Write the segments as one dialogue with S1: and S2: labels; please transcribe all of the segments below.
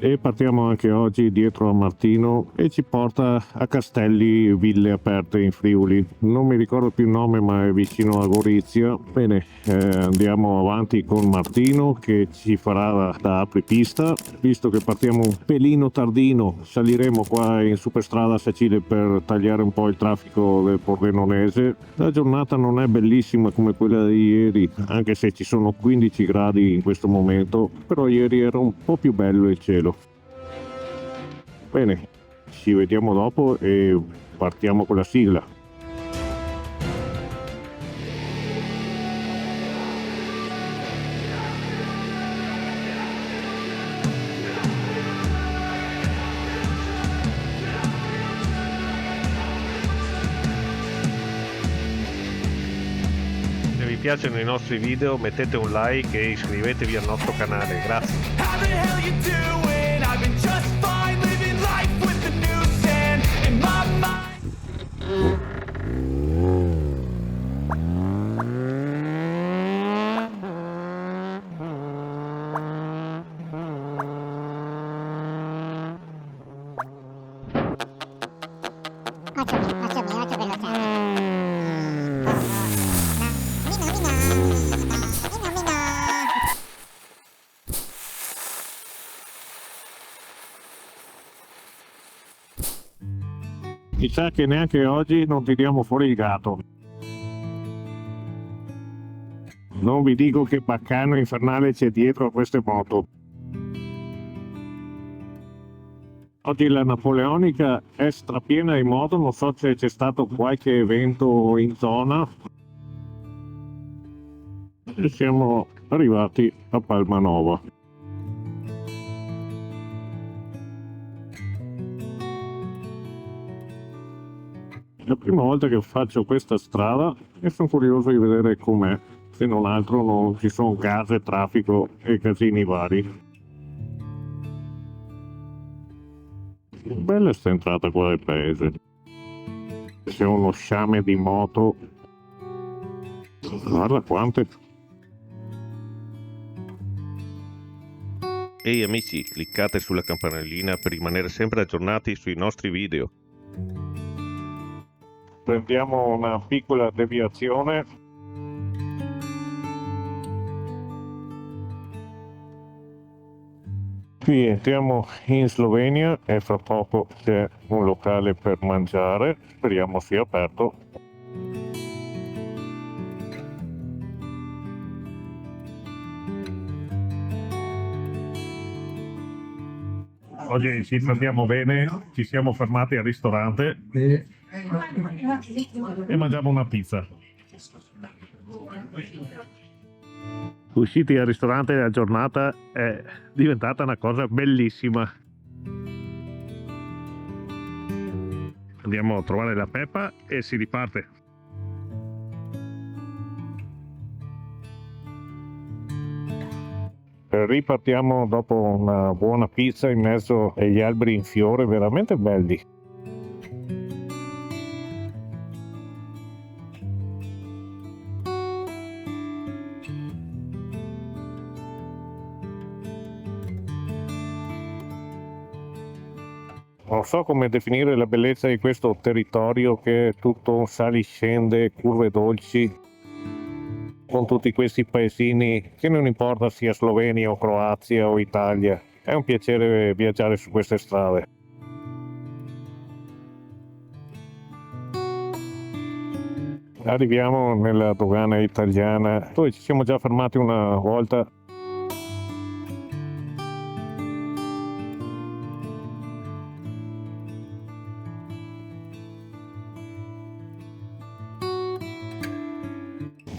S1: e partiamo anche oggi dietro a Martino e ci porta a Castelli Ville Aperte in Friuli. Non mi ricordo più il nome, ma è vicino a Gorizia. Bene, andiamo avanti con Martino che ci farà da apripista. Visto che partiamo un pelino tardino, saliremo qua in Superstrada Sacile per tagliare un po' il traffico del Pordenonese. La giornata non è bellissima come quella di ieri, anche se ci sono 15 gradi in questo momento, però ieri era un po' più bello il cielo. Bene, ci vediamo dopo e partiamo con la sigla.
S2: Se vi piacciono i nostri video mettete un like e iscrivetevi al nostro canale, grazie.
S3: How the hell you doing? I've been just fine living life with the new sand in my mind.
S1: Mi sa che neanche oggi non tiriamo fuori il gatto. Non vi dico che baccano infernale c'è dietro a queste moto. Oggi la napoleonica è strapiena di moto, non so se c'è stato qualche evento in zona. E siamo arrivati a Palmanova. È la prima volta che faccio questa strada e sono curioso di vedere com'è, se non altro non ci sono case, traffico e casini vari. Bella sta entrata qua del paese. C'è uno sciame di moto. Guarda quante.
S2: Ehi amici, cliccate sulla campanellina per rimanere sempre aggiornati sui nostri video.
S1: Prendiamo una piccola deviazione. Qui entriamo in Slovenia e fra poco c'è un locale per mangiare, speriamo sia aperto. Oggi ci andiamo bene, ci siamo fermati al ristorante e mangiamo una pizza. Usciti al ristorante, la giornata è diventata una cosa bellissima. Andiamo a trovare la Peppa e si riparte. Ripartiamo dopo una buona pizza in mezzo agli alberi in fiore, veramente belli. Non so come definire la bellezza di questo territorio che è tutto sali-scende, curve dolci, con tutti questi paesini che non importa sia Slovenia o Croazia o Italia. È un piacere viaggiare su queste strade. Arriviamo nella dogana italiana, dove ci siamo già fermati una volta.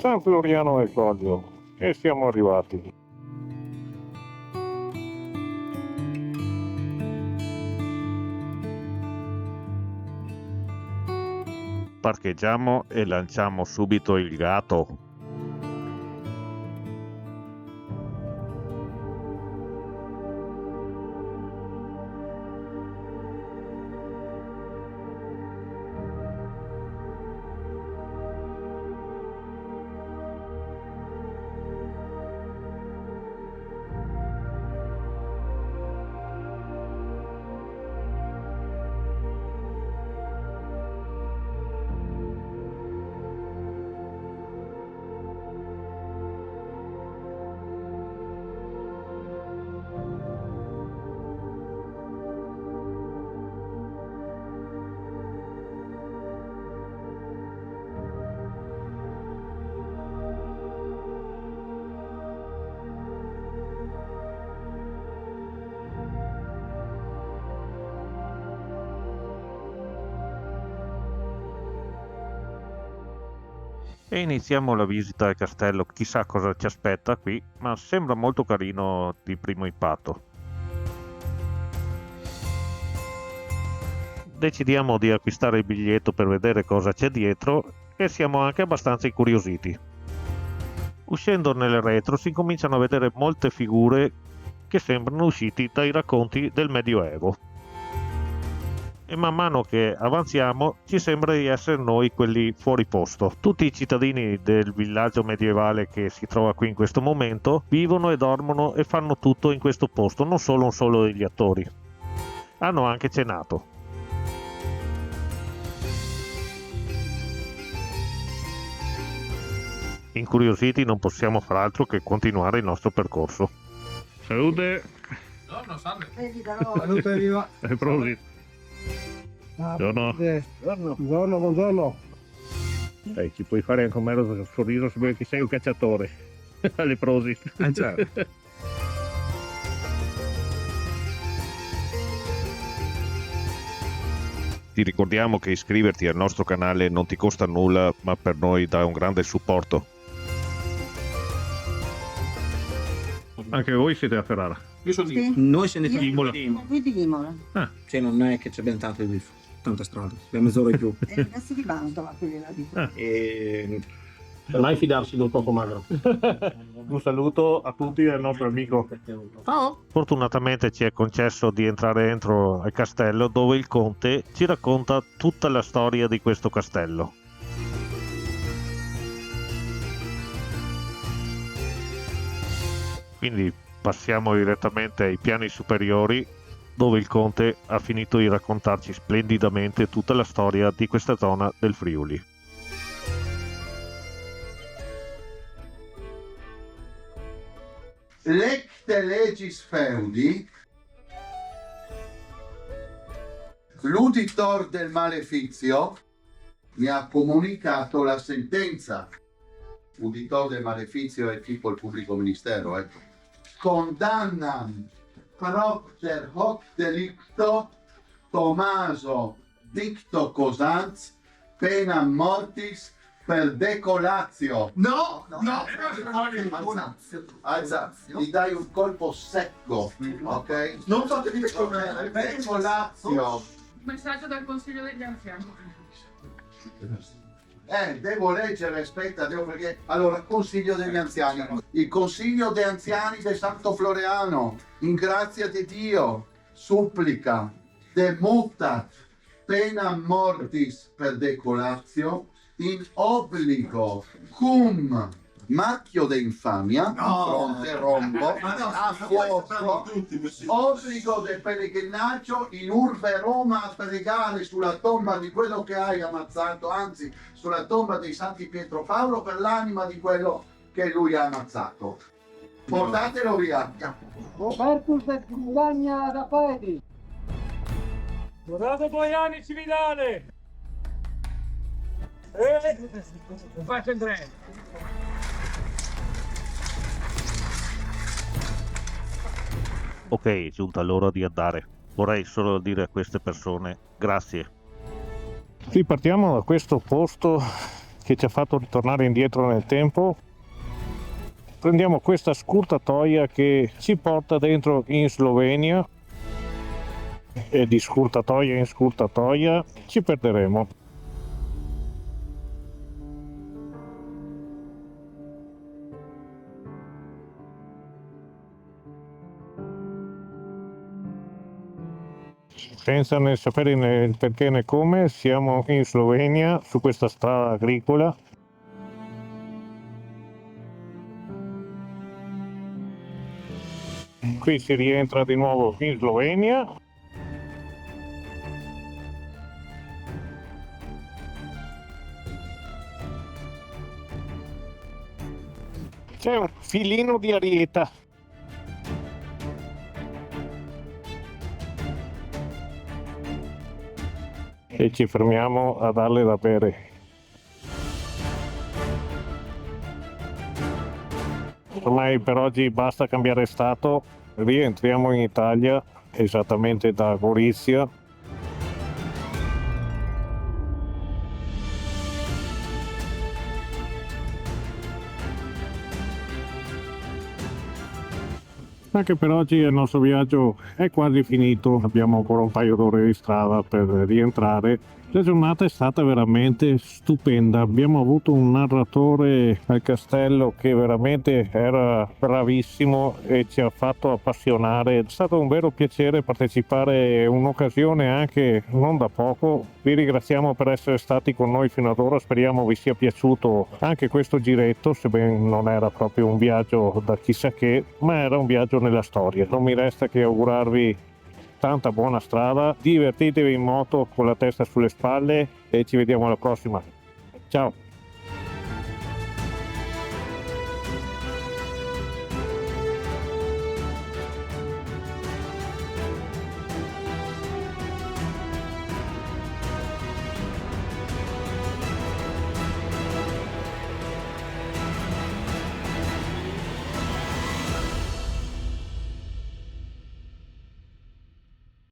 S1: San Floriano del Coglio e siamo arrivati.
S2: Parcheggiamo e lanciamo subito il gatto. E iniziamo la visita al castello. Chissà cosa ci aspetta qui, ma sembra molto carino di primo impatto. Decidiamo di acquistare il biglietto per vedere cosa c'è dietro e siamo anche abbastanza incuriositi. Uscendo nel retro si cominciano a vedere molte figure che sembrano usciti dai racconti del Medioevo. E man mano che avanziamo ci sembra di essere noi quelli fuori posto. Tutti i cittadini del villaggio medievale che si trova qui in questo momento vivono e dormono e fanno tutto in questo posto, non solo un solo degli attori. Hanno anche cenato. Incuriositi non possiamo far altro che continuare il nostro percorso. Salute!
S4: Buongiorno, salve.
S5: Salute, viva.
S2: Prosit! Buongiorno!
S5: Buongiorno, buongiorno.
S2: Ci puoi fare anche un mero sorriso se vuoi che sei un cacciatore. Alle prosit!
S5: Certo.
S2: Ti ricordiamo che iscriverti al nostro canale non ti costa nulla, ma per noi dà un grande supporto. Anche voi siete a Ferrara?
S4: Io sono
S6: Sì.
S5: Noi se ne
S6: Io-
S2: Imola.
S6: Qui di Imola.
S5: Cioè, non è che c'è ben tanta strada, abbiamo mezz'ora in più.
S6: E adesso di Mantova, quelli là di
S5: E
S4: mai fidarsi di un poco magro.
S2: Un saluto a tutti del nostro amico.
S4: Ciao.
S2: Fortunatamente ci è concesso di entrare dentro al castello dove il conte ci racconta tutta la storia di questo castello. Quindi passiamo direttamente ai piani superiori dove il conte ha finito di raccontarci splendidamente tutta la storia di questa zona del Friuli.
S7: Lecte legis feudi, l'uditor del malefizio mi ha comunicato la sentenza. Uditor del malefizio è tipo il pubblico ministero, ecco. Condannam propter hoc delicto Tommaso Dicto Cosanz pena mortis per decolatio. No, Alzazio. Gli dai un colpo secco, ok? Non fatevi come decolatio.
S8: Messaggio dal Consiglio degli Anziani.
S7: Devo leggere, aspetta, perché... Allora, Consiglio degli Anziani. Il Consiglio degli Anziani del Santo Floreano, in grazia di Dio, supplica, demutat, pena mortis per decolatio, in obbligo, cum macchio de infamia, fronte rombo, a fuoco, obbligo del pellegrinaggio in urbe Roma a pregare sulla tomba di quello che hai ammazzato, anzi sulla tomba dei Santi Pietro Paolo per l'anima di quello che lui ha ammazzato. Portatelo via.
S5: Robertus de Gugagna da Paedi.
S9: Guardate Boiani Cividale! Faccio entrare!
S2: Ok, è giunta l'ora di andare. Vorrei solo dire a queste persone grazie. Ripartiamo da questo posto che ci ha fatto ritornare indietro nel tempo. Prendiamo questa scurtatoia che ci porta dentro in Slovenia e di scurtatoia in scurtatoia ci perderemo. Senza né sapere né il perché né come, siamo in Slovenia su questa strada agricola. Qui si rientra di nuovo in Slovenia. C'è un filino di arieta. E ci fermiamo a darle da bere. Ormai per oggi basta cambiare stato, rientriamo in Italia, esattamente da Gorizia.
S1: Anche per oggi il nostro viaggio è quasi finito, abbiamo ancora un paio d'ore di strada per rientrare. La giornata è stata veramente stupenda, abbiamo avuto un narratore al castello che veramente era bravissimo e ci ha fatto appassionare. È stato un vero piacere partecipare, un'occasione anche non da poco. Vi ringraziamo per essere stati con noi fino ad ora, speriamo vi sia piaciuto anche questo giretto, sebbene non era proprio un viaggio da chissà che, ma era un viaggio nella storia. Non mi resta che augurarvi tanta buona strada, divertitevi in moto con la testa sulle spalle e ci vediamo alla prossima. Ciao!